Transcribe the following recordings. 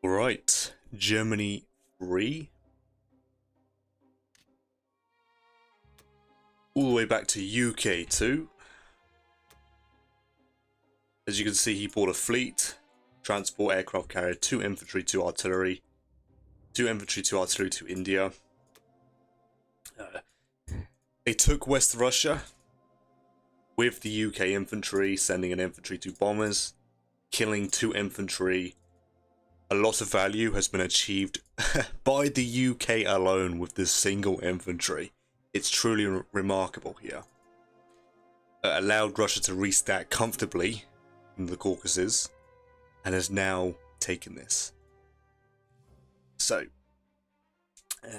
Right, Germany 3. All the way back to UK 2. As you can see, he bought a fleet, transport aircraft carrier, 2 infantry, 2 artillery, 2 infantry, 2 artillery to India. They took West Russia with the UK infantry, sending an infantry 2 bombers, killing 2 infantry. A lot of value has been achieved by the UK alone with this single infantry. It's truly remarkable here. Allowed Russia to restack comfortably in the Caucasus and has now taken this. So,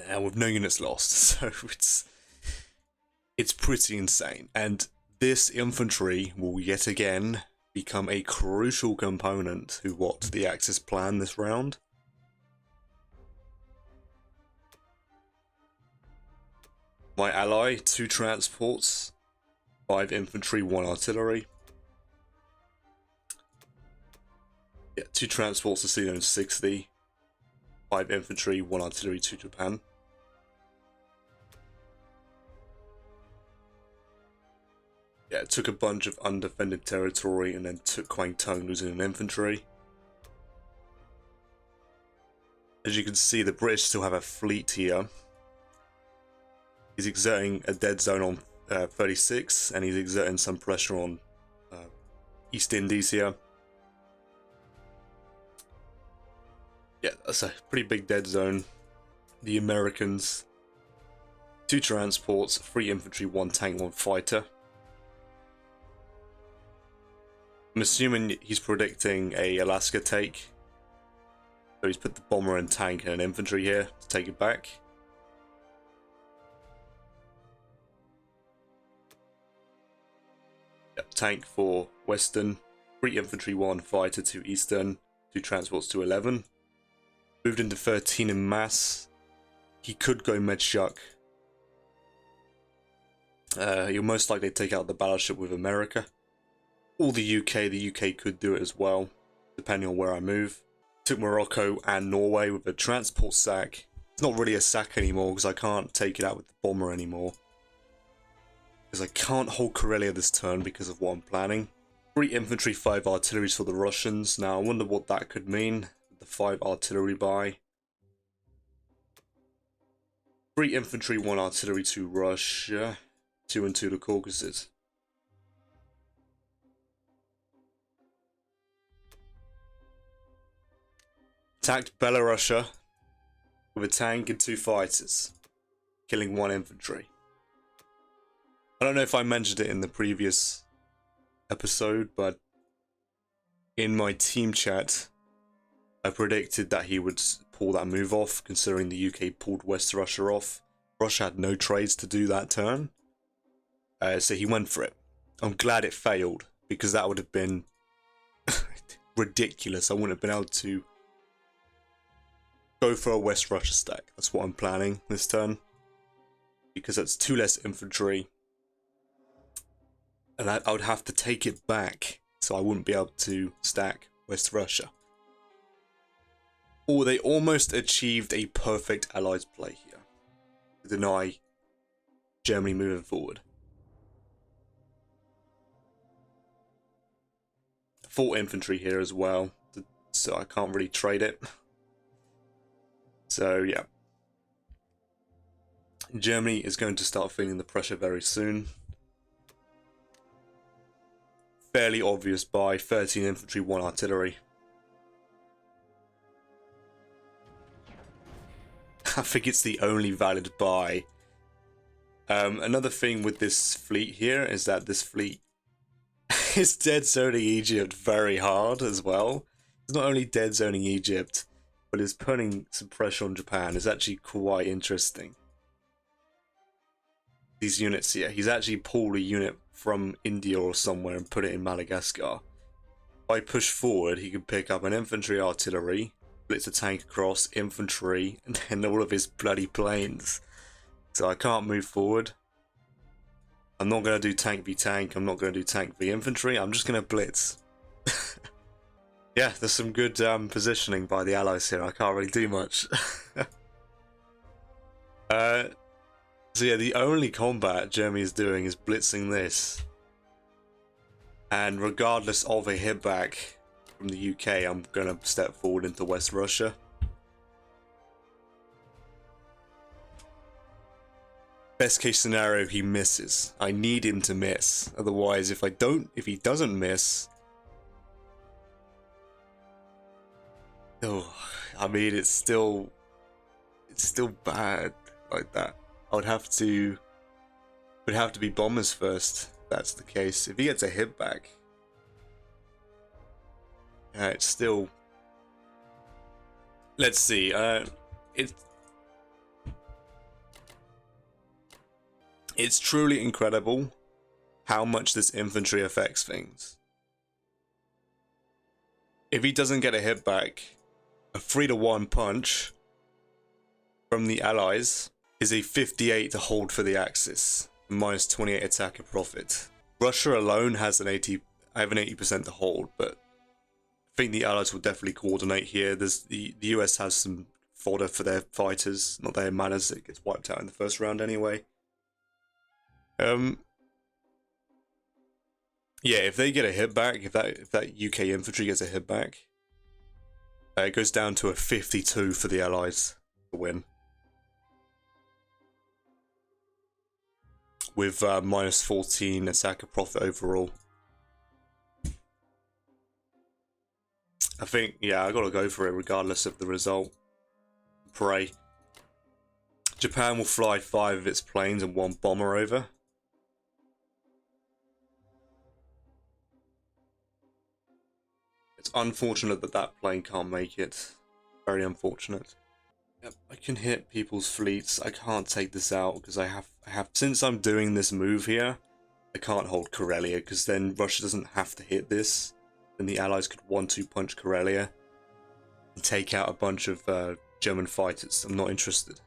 and with no units lost, so it's pretty insane. And this infantry will yet again become a crucial component to what the Axis plan this round. My ally, 2 transports, 5 infantry, 1 artillery. Yeah, 2 transports to Ceylon 60, 5 infantry, 1 artillery to Japan. Yeah, it took a bunch of undefended territory and then took Kwangtung, losing an infantry. As you can see, the British still have a fleet here. He's exerting a dead zone on 36, and he's exerting some pressure on East Indies here. Yeah, that's a pretty big dead zone. The Americans, 2 transports, 3 infantry, 1 tank, 1 fighter. I'm assuming he's predicting a Alaska take. So he's put the bomber and tank and an infantry here to take it back. Yep, tank for Western, 3 infantry, 1 fighter to Eastern, 2 transports to 11. Moved into 13 in mass. He could go Medshuk. He'll most likely take out the battleship with America. Or the UK could do it as well, depending on where I move. Took Morocco and Norway with a transport sack. It's not really a sack anymore because I can't take it out with the bomber anymore. Because I can't hold Karelia this turn because of what I'm planning. 3 infantry, 5 artilleries for the Russians. Now I wonder what that could mean. The 5 artillery buy. 3 infantry, 1 artillery to Russia. 2 and 2 to Caucasus. Attacked Belarusia with a tank and 2 fighters, killing 1 infantry. I don't know if I mentioned it in the previous episode, but in my team chat, I predicted that he would pull that move off, considering the UK pulled West Russia off. Russia had no trades to do that turn, so he went for it. I'm glad it failed, because that would have been ridiculous. I wouldn't have been able to go for a West Russia stack. That's what I'm planning this turn, because that's 2 less infantry, and I would have to take it back, so I wouldn't be able to stack West Russia. Or they almost achieved a perfect Allies play here to deny Germany moving forward. 4 infantry here as well, so I can't really trade it. So yeah, Germany is going to start feeling the pressure very soon. Fairly obvious buy, 13 infantry, 1 artillery. I think it's the only valid buy. Another thing with this fleet here is that this fleet is dead zoning Egypt very hard as well. It's not only dead zoning Egypt, but it's putting some pressure on Japan. It's actually quite interesting. These units here, he's actually pulled a unit from India or somewhere and put it in Madagascar. If I push forward, he can pick up an infantry artillery, blitz a tank across, infantry, and then all of his bloody planes. So I can't move forward. I'm not going to do tank v tank, I'm not going to do tank v infantry, I'm just going to blitz. Yeah, there's some good positioning by the Allies here. I can't really do much. So yeah, the only combat Germany is doing is blitzing this. And regardless of a hit back from the UK, I'm going to step forward into West Russia. Best case scenario, he misses. I need him to miss. Otherwise, if he doesn't miss... Oh, I mean, it's still bad like that. It would have to be bombers first. That's the case. If he gets a hit back, it's still. Let's see. It's truly incredible how much this infantry affects things. If he doesn't get a hit back, a 3-to-1 punch from the Allies is a 58 to hold for the Axis, minus 28 attacker profit. Russia alone has an 80% to hold, but I think the Allies will definitely coordinate here. The US has some fodder for their fighters, not that it matters, it gets wiped out in the first round anyway. Yeah, if they get a hit back, if that UK infantry gets a hit back, it goes down to a 52 for the Allies to win. With minus 14 attacker profit overall. I think, yeah, I gotta go for it regardless of the result. Pray. Japan will fly 5 of its planes and 1 bomber over. It's unfortunate that that plane can't make it. Very unfortunate. Yep, I can hit people's fleets. I can't take this out because I have since I'm doing this move here, I can't hold Karelia because then Russia doesn't have to hit this. Then the Allies could 1-2 punch Karelia and take out a bunch of German fighters. I'm not interested.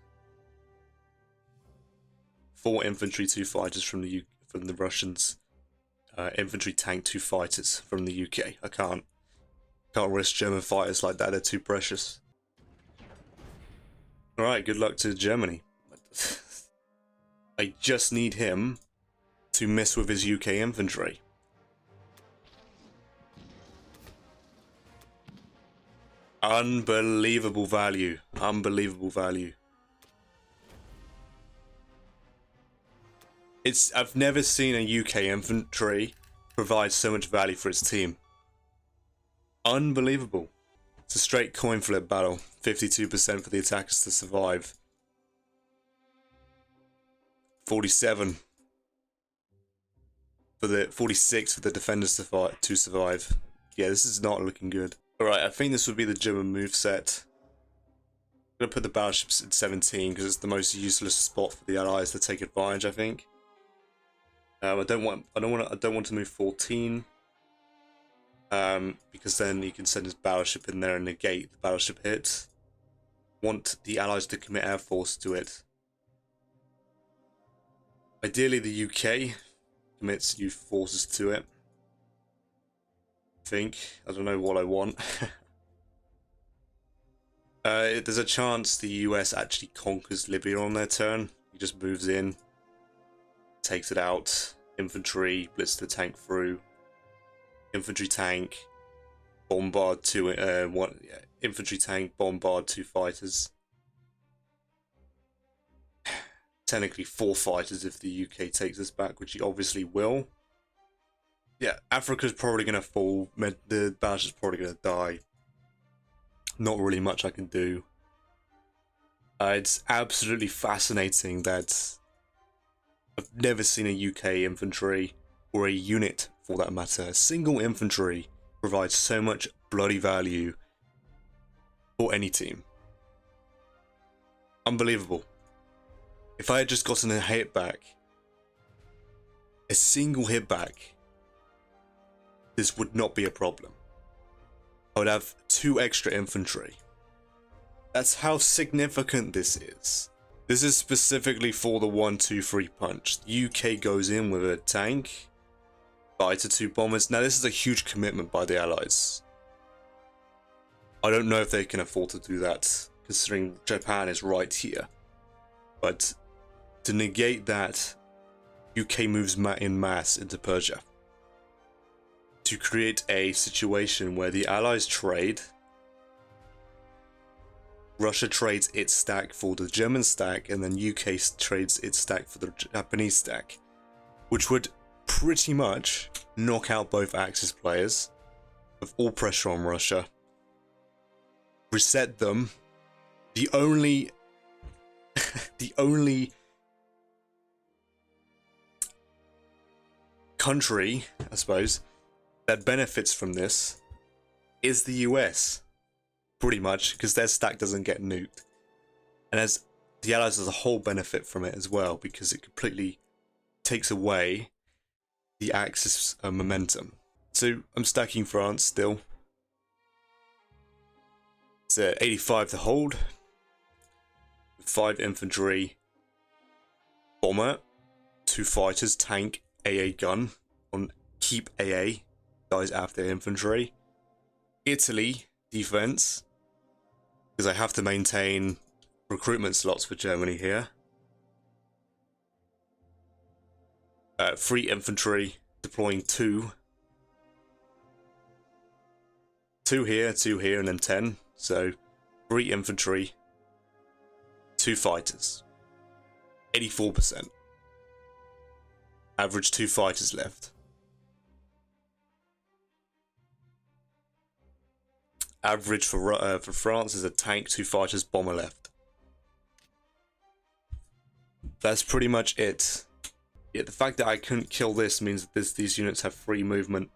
4 infantry, 2 fighters from the Russians. Infantry, tank, 2 fighters from the UK. I can't risk German fighters like that. They're too precious. All right, good luck to Germany. I just need him to miss with his UK infantry. Unbelievable value. Unbelievable value. I've never seen a UK infantry provide so much value for its team. Unbelievable. It's a straight coin flip battle. 52% for the attackers to survive. 47 for the 46 for the defenders to survive. Yeah, this is not looking good. Alright, I think this would be the German moveset. I'm gonna put the battleships at 17 because it's the most useless spot for the Allies to take advantage, I think. I don't want to move 14. Because then he can send his battleship in there and negate the battleship hit. Want the Allies to commit air force to it. Ideally, the UK commits new forces to it. I don't know what I want. There's a chance the US actually conquers Libya on their turn. He just moves in, takes it out. Infantry, blitz the tank through. Infantry tank, bombard 2 infantry tank, bombard 2 fighters. Technically 4 fighters if the UK takes this back, which he obviously will. Yeah, Africa's probably going to fall. The battleship's probably going to die. Not really much I can do. It's absolutely fascinating that I've never seen a UK infantry, or a unit for that matter, a single infantry, provides so much bloody value for any team. Unbelievable. If I had just gotten a hit back, a single hit back, this would not be a problem. I would have 2 extra infantry. That's how significant this is. This is specifically for the 1-2-3 punch. The UK goes in with a tank, fighter, 2 bombers. Now this is a huge commitment by the Allies. I don't know if they can afford to do that, considering Japan is right here. But to negate that, UK moves in mass into Persia to create a situation where the Allies trade. Russia trades its stack for the German stack, and then UK trades its stack for the Japanese stack, which would pretty much knock out both Axis players with all pressure on Russia, reset them. The only country, I suppose, that benefits from this is the US, pretty much, because their stack doesn't get nuked, and as the Allies as a whole benefit from it as well, because it completely takes away the Axis momentum. So I'm stacking France still. It's 85 to hold, 5 infantry, bomber, 2 fighters, tank, AA gun on keep AA, guys after infantry. Italy defense, because I have to maintain recruitment slots for Germany here. 3 infantry, deploying 2. 2 here, and then 10. So 3 infantry, 2 fighters. 84%. Average 2 fighters left. Average for France is a tank, 2 fighters, bomber left. That's pretty much it. Yeah, the fact that I couldn't kill this means that these units have free movement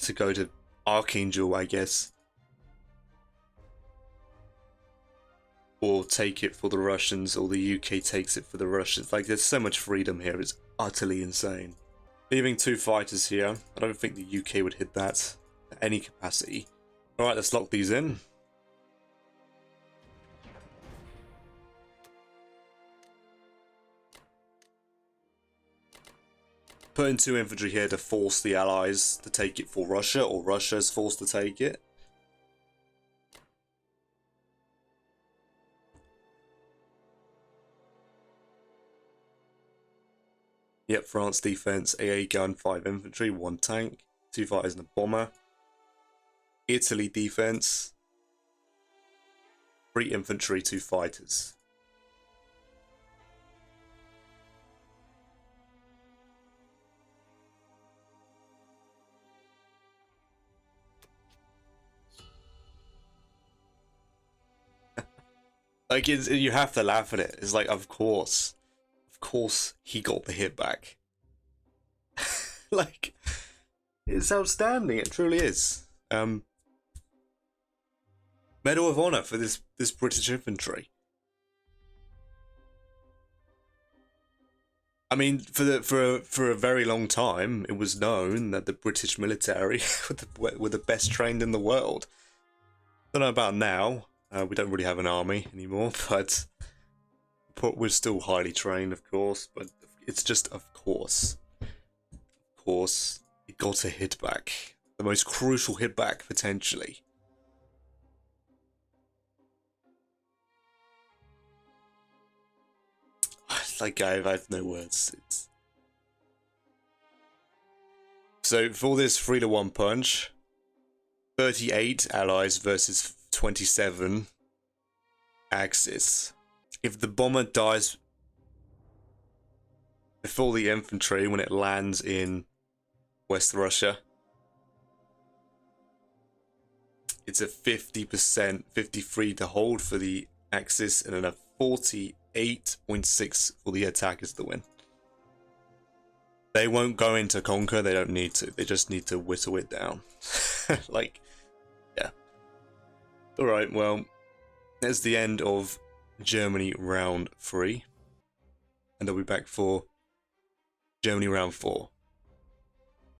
to go to Archangel, I guess. Or take it for the Russians, or the UK takes it for the Russians. Like, there's so much freedom here, it's utterly insane. Leaving 2 fighters here, I don't think the UK would hit that at any capacity. Alright, let's lock these in. Putting 2 infantry here to force the Allies to take it for Russia, or Russia is forced to take it. Yep, France defense, AA gun, 5 infantry, 1 tank, 2 fighters and a bomber. Italy defense, 3 infantry, 2 fighters. Like, you have to laugh at it. It's like, of course he got the hit back. Like, it's outstanding. It truly is. Medal of Honor for this British infantry. I mean, for a very long time, it was known that the British military were the best trained in the world. Don't know about now. We don't really have an army anymore, but we're still highly trained, of course. But it's just, of course, it got a hit back, the most crucial hit back potentially. Like, I have no words. So for this 3-to-1 punch, 38 allies versus 27 Axis. If the bomber dies before the infantry when it lands in West Russia, it's a 50%, 53 to hold for the Axis, and then a 48.6 for the attackers to win. They won't go in to conquer, they don't need to. They just need to whittle it down. Like, yeah. Alright, well, that's the end of Germany round 3. And I'll be back for Germany round 4.